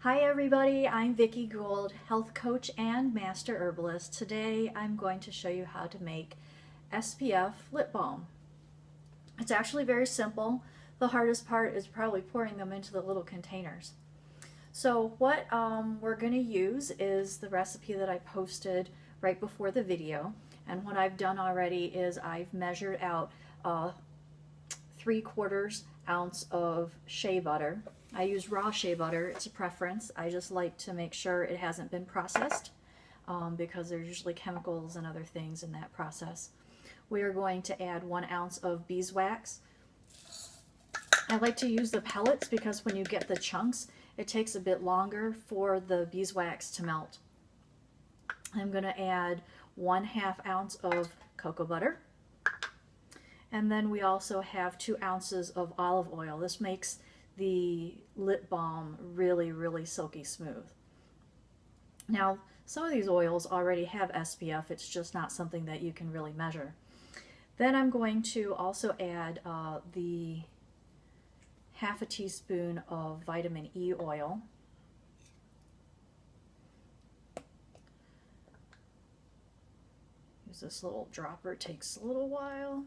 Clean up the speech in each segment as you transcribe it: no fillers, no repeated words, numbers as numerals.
Hi everybody, I'm Vicki Gould, health coach and master herbalist. Today I'm going to show you how to make SPF lip balm. It's actually very simple. The hardest part is probably pouring them into the little containers. So what we're going to use is the recipe that I posted right before the video, and what I've done already is I've measured out 3/4 ounce of shea butter. I use raw shea butter. It's a preference. I just like to make sure it hasn't been processed because there's usually chemicals and other things in that process. We are going to add 1 ounce of beeswax. I like to use the pellets because when you get the chunks, it takes a bit longer for the beeswax to melt. I'm going to add 1/2 ounce of cocoa butter. And then we also have 2 ounces of olive oil. This makes the lip balm really silky smooth. Now, some of these oils already have SPF. It's just not something that you can really measure. Then I'm going to also add the 1/2 teaspoon of vitamin E oil. Use this little dropper. It takes a little while.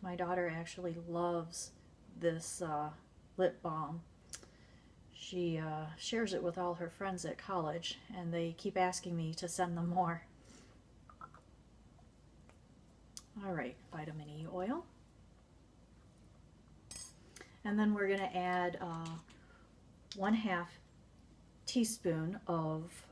My daughter actually loves this lip balm. She shares it with all her friends at college, and they keep asking me to send them more. Alright, vitamin E oil. And then we're going to add 1/2 teaspoon of,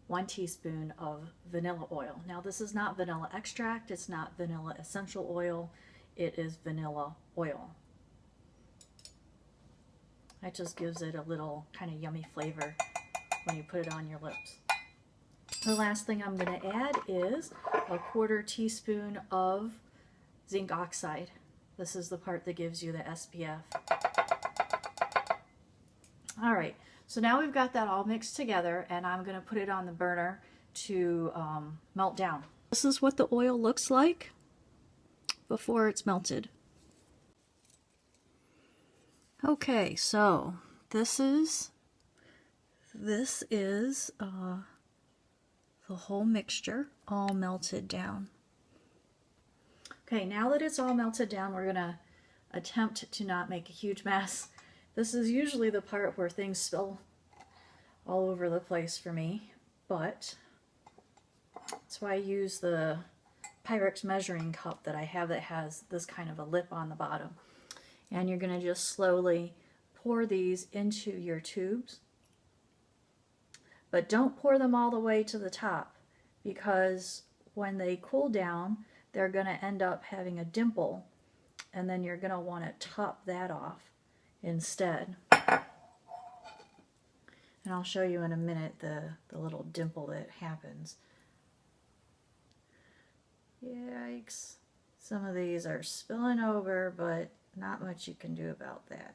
1 teaspoon of vanilla oil. Now this is not vanilla extract, it's not vanilla essential oil, it is vanilla oil. That just gives it a little kind of yummy flavor when you put it on your lips. The last thing I'm going to add is 1/4 teaspoon of zinc oxide. This is the part that gives you the SPF. Alright, so now we've got that all mixed together, and I'm going to put it on the burner to melt down. This is what the oil looks like before it's melted. Okay, so this is the whole mixture all melted down. Okay, now that it's all melted down, we're going to attempt to not make a huge mess. This is usually the part where things spill all over the place for me, but that's why I use the pyrex measuring cup that I have that has this kind of a lip on the bottom. And you're going to just slowly pour these into your tubes. But don't pour them all the way to the top, because when they cool down, they're going to end up having a dimple, and then you're going to want to top that off instead. And I'll show you in a minute the little dimple that happens. Yikes. Some of these are spilling over, but not much you can do about that.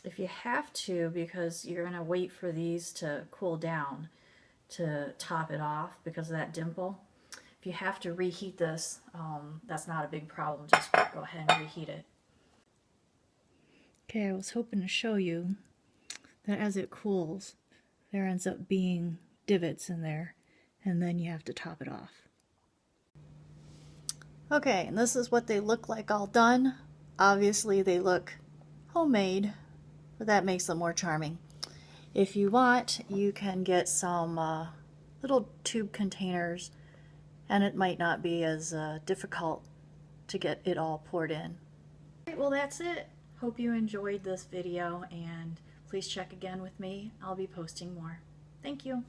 If you have to, because you're going to wait for these to cool down to top it off because of that dimple, if you have to reheat this, that's not a big problem. Just go ahead and reheat it. Okay, I was hoping to show you that as it cools, there ends up being divots in there, and then you have to top it off. Okay, and this is what they look like all done. Obviously they look homemade, but that makes them more charming. If you want, you can get some little tube containers, and it might not be as difficult to get it all poured in. Alright, well that's it. Hope you enjoyed this video, and please check again with me. I'll be posting more. Thank you.